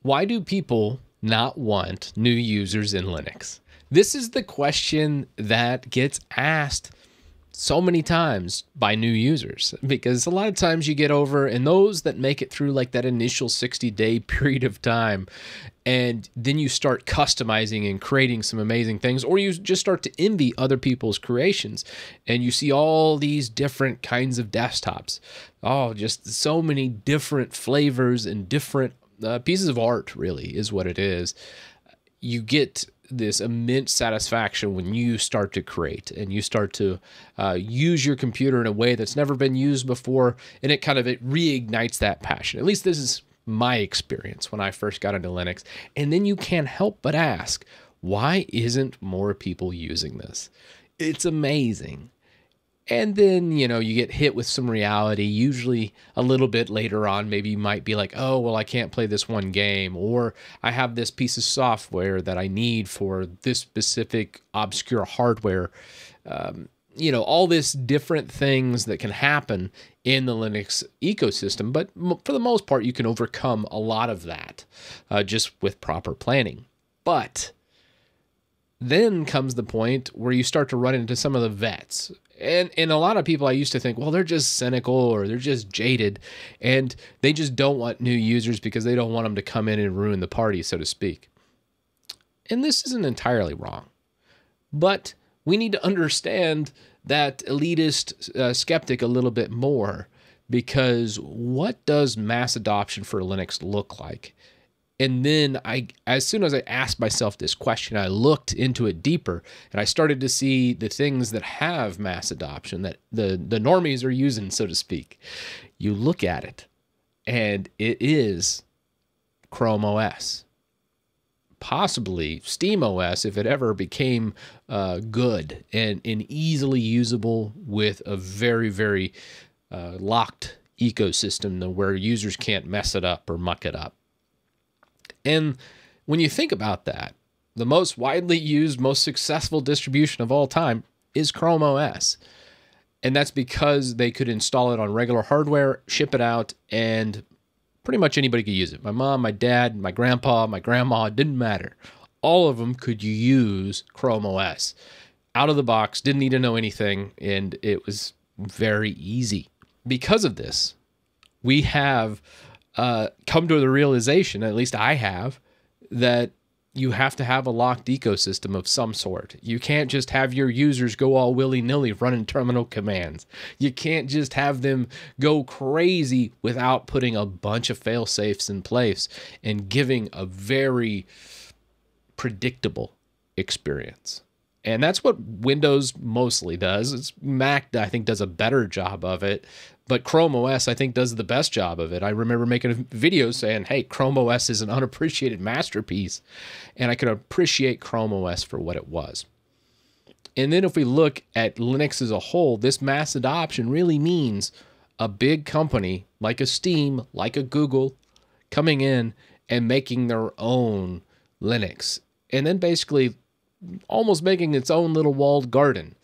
Why do people not want new users in Linux? This is the question that gets asked so many times by new users, because a lot of times you get over, and those that make it through like that initial 60-day period of time, and then you start customizing and creating some amazing things, or you just start to envy other people's creations, and you see all these different kinds of desktops. Oh, just so many different flavors and different pieces of art, really, is what it is. You get this immense satisfaction when you start to create and you start to use your computer in a way that's never been used before, and it reignites that passion. At least this is my experience when I first got into Linux. And then you can't help but ask, why isn't more people using this? It's amazing. And then, you get hit with some reality, usually a little bit later on. Maybe you might be like, oh, well, I can't play this one game, or I have this piece of software that I need for this specific obscure hardware. All this different things that can happen in the Linux ecosystem. But for the most part, you can overcome a lot of that just with proper planning. But then comes the point where you start to run into some of the vets. And a lot of people, I used to think, well, they're just cynical or they're just jaded, and they just don't want new users because they don't want them to come in and ruin the party, so to speak. And this isn't entirely wrong. But we need to understand that elitist skeptic a little bit more, because what does mass adoption for Linux look like? And then as soon as I asked myself this question, I looked into it deeper, and I started to see the things that have mass adoption that the normies are using, so to speak. You look at it, and it is Chrome OS, possibly Steam OS if it ever became good and easily usable with a very, very locked ecosystem where users can't mess it up or muck it up. And when you think about that, the most widely used, most successful distribution of all time is Chrome OS. And that's because they could install it on regular hardware, ship it out, and pretty much anybody could use it. My mom, my dad, my grandpa, my grandma, it didn't matter. All of them could use Chrome OS. Out of the box, didn't need to know anything, and it was very easy. Because of this, we have come to the realization, at least I have, that you have to have a locked ecosystem of some sort. You can't just have your users go all willy-nilly running terminal commands. You can't just have them go crazy without putting a bunch of fail-safes in place and giving a very predictable experience. And that's what Windows mostly does. Mac, I think, does a better job of it. But Chrome OS, I think, does the best job of it. I remember making a video saying, hey, Chrome OS is an unappreciated masterpiece. And I could appreciate Chrome OS for what it was. And then if we look at Linux as a whole, this mass adoption really means a big company like a Steam, like a Google, coming in and making their own Linux. And then basically almost making its own little walled garden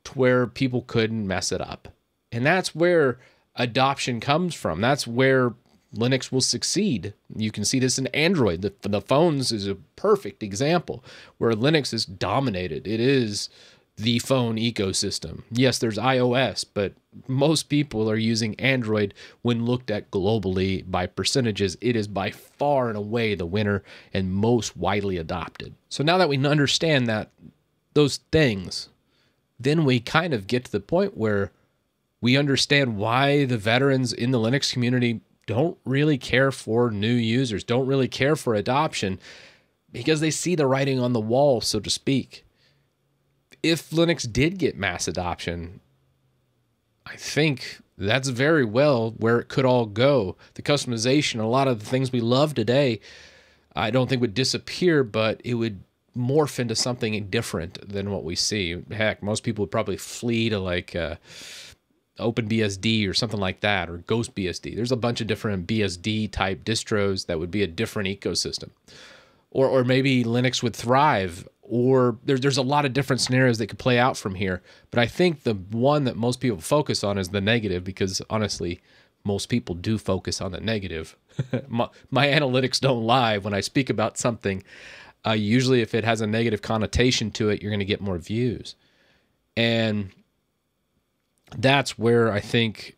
to where people couldn't mess it up. And that's where adoption comes from. That's where Linux will succeed. You can see this in Android. The phones is a perfect example where Linux is dominated. It is the phone ecosystem. Yes, there's iOS, but most people are using Android when looked at globally by percentages. It is by far and away the winner and most widely adopted. So now that we understand those things, then we kind of get to the point where we understand why the veterans in the Linux community don't really care for new users, don't really care for adoption, because they see the writing on the wall, so to speak. If Linux did get mass adoption, I think that's very well where it could all go. The customization, a lot of the things we love today, I don't think would disappear, but it would morph into something different than what we see. Heck, most people would probably flee to like OpenBSD or something like that, or GhostBSD. There's a bunch of different BSD type distros that would be a different ecosystem. Or maybe Linux would thrive, or there's a lot of different scenarios that could play out from here. But I think the one that most people focus on is the negative, because honestly, most people do focus on the negative. My analytics don't lie. When I speak about something, usually if it has a negative connotation to it, you're going to get more views. And that's where I think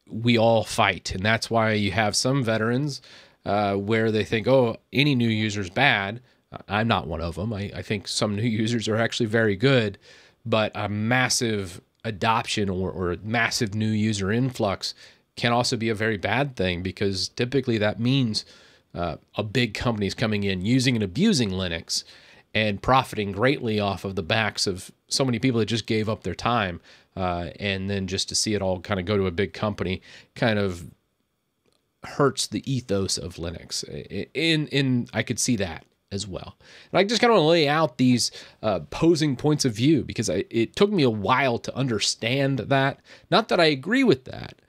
we all fight. And that's why you have some veterans where they think, oh, any new user's bad. I'm not one of them. I think some new users are actually very good, but a massive adoption or a massive new user influx can also be a very bad thing, because typically that means a big company's coming in, using and abusing Linux and profiting greatly off of the backs of so many people that just gave up their time. And then just to see it all kind of go to a big company kind of hurts the ethos of Linux. I could see that as well. And I just kind of want to lay out these opposing points of view, because it took me a while to understand that. Not that I agree with that.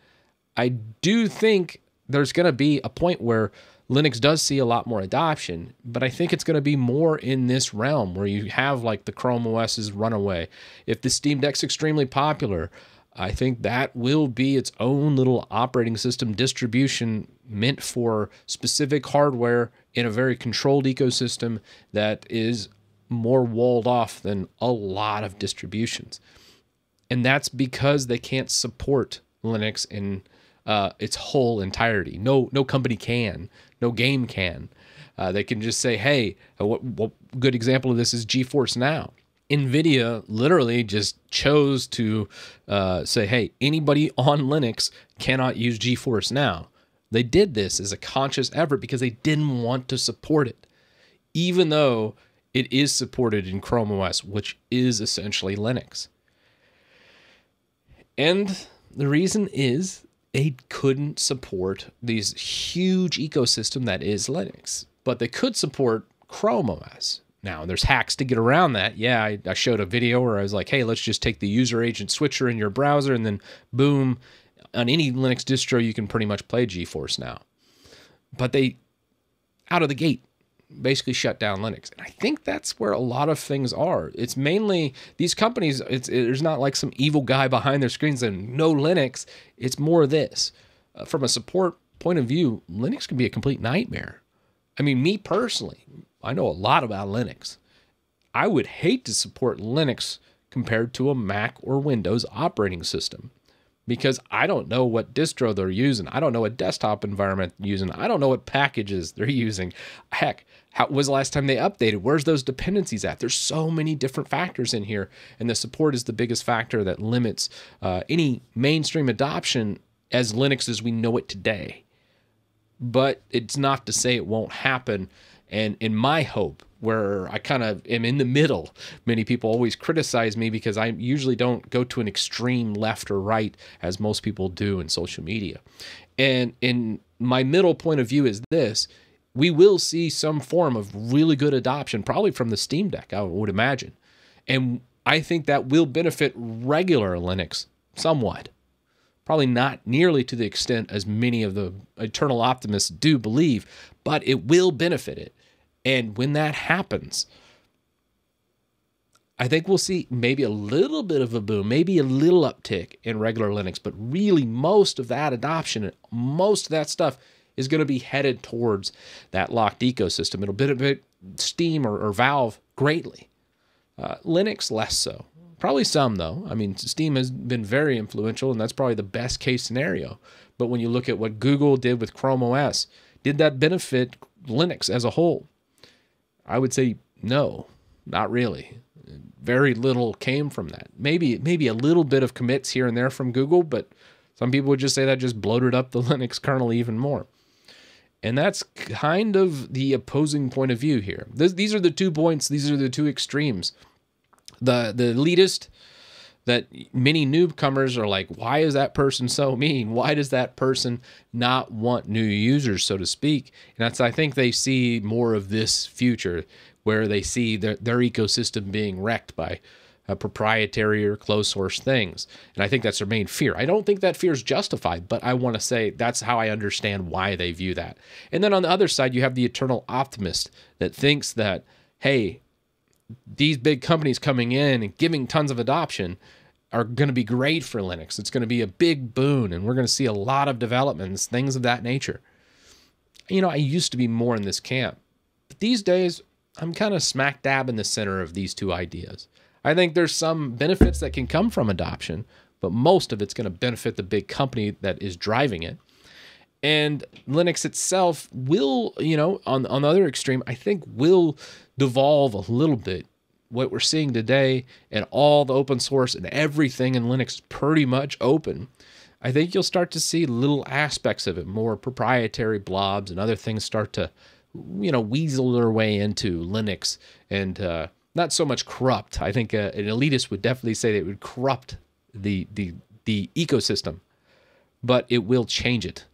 I do think there's going to be a point where Linux does see a lot more adoption, but I think it's going to be more in this realm where you have like the Chrome OS's runaway. If the Steam Deck's extremely popular, I think that will be its own little operating system distribution meant for specific hardware in a very controlled ecosystem that is more walled off than a lot of distributions. And that's because they can't support Linux in its whole entirety. No company can. No game can. They can just say, hey, what good example of this is GeForce Now. NVIDIA literally just chose to say, hey, anybody on Linux cannot use GeForce Now. They did this as a conscious effort because they didn't want to support it, even though it is supported in Chrome OS, which is essentially Linux. And the reason is they couldn't support these huge ecosystem that is Linux, but they could support Chrome OS. Now, there's hacks to get around that. Yeah, I showed a video where I was like, hey, let's just take the user agent switcher in your browser, and then boom, on any Linux distro, you can pretty much play GeForce Now. But they, out of the gate, basically shut down Linux. And I think that's where a lot of things are. It's mainly these companies, there's not like some evil guy behind their screens and no Linux. It's more this. From a support point of view, Linux can be a complete nightmare. I mean, me personally, I know a lot about Linux. I would hate to support Linux compared to a Mac or Windows operating system, because I don't know what distro they're using. I don't know what desktop environment they're using. I don't know what packages they're using. Heck, how was the last time they updated? Where's those dependencies at? There's so many different factors in here, and the support is the biggest factor that limits any mainstream adoption as Linux as we know it today. But it's not to say it won't happen. And in my hope, where I kind of am in the middle, many people always criticize me because I usually don't go to an extreme left or right as most people do in social media. And in my middle point of view is this: we will see some form of really good adoption, probably from the Steam Deck, I would imagine. And I think that will benefit regular Linux somewhat. Probably not nearly to the extent as many of the eternal optimists do believe, but it will benefit it. And when that happens, I think we'll see maybe a little bit of a boom, maybe a little uptick in regular Linux, but really most of that adoption, most of that stuff is going to be headed towards that locked ecosystem. It'll benefit Steam or Valve greatly. Linux, less so. Probably some, though. I mean, Steam has been very influential, and that's probably the best case scenario. But when you look at what Google did with Chrome OS, did that benefit Linux as a whole? I would say no, not really. Very little came from that. Maybe a little bit of commits here and there from Google, but some people would just say that just bloated up the Linux kernel even more. And that's kind of the opposing point of view here. These are the 2 points. These are the 2 extremes. The elitist, that many newcomers are like, why is that person so mean? Why does that person not want new users, so to speak? And that's, I think they see more of this future where they see their ecosystem being wrecked by proprietary or closed source things. And I think that's their main fear. I don't think that fear is justified, but I want to say that's how I understand why they view that. And then on the other side, you have the eternal optimist that thinks that, hey, these big companies coming in and giving tons of adoption are going to be great for Linux. It's going to be a big boon, and we're going to see a lot of developments, things of that nature. I used to be more in this camp, but these days I'm kind of smack dab in the center of these two ideas. I think there's some benefits that can come from adoption, but most of it's going to benefit the big company that is driving it. And Linux itself will, on the other extreme, I think will devolve a little bit. What we're seeing today and all the open source and everything in Linux is pretty much open. I think you'll start to see little aspects of it, more proprietary blobs and other things start to, weasel their way into Linux and not so much corrupt. I think an elitist would definitely say that it would corrupt the ecosystem, but it will change it.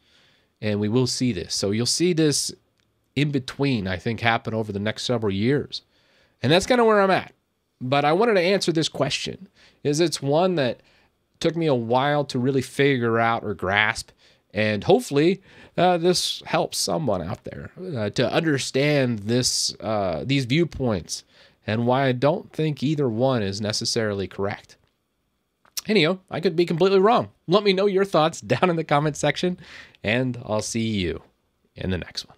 And we will see this. So you'll see this in between, I think, happen over the next several years. And that's kind of where I'm at. But I wanted to answer this question. It's one that took me a while to really figure out or grasp. And hopefully this helps someone out there to understand these viewpoints and why I don't think either one is necessarily correct. Anyhow, I could be completely wrong. Let me know your thoughts down in the comment section, and I'll see you in the next one.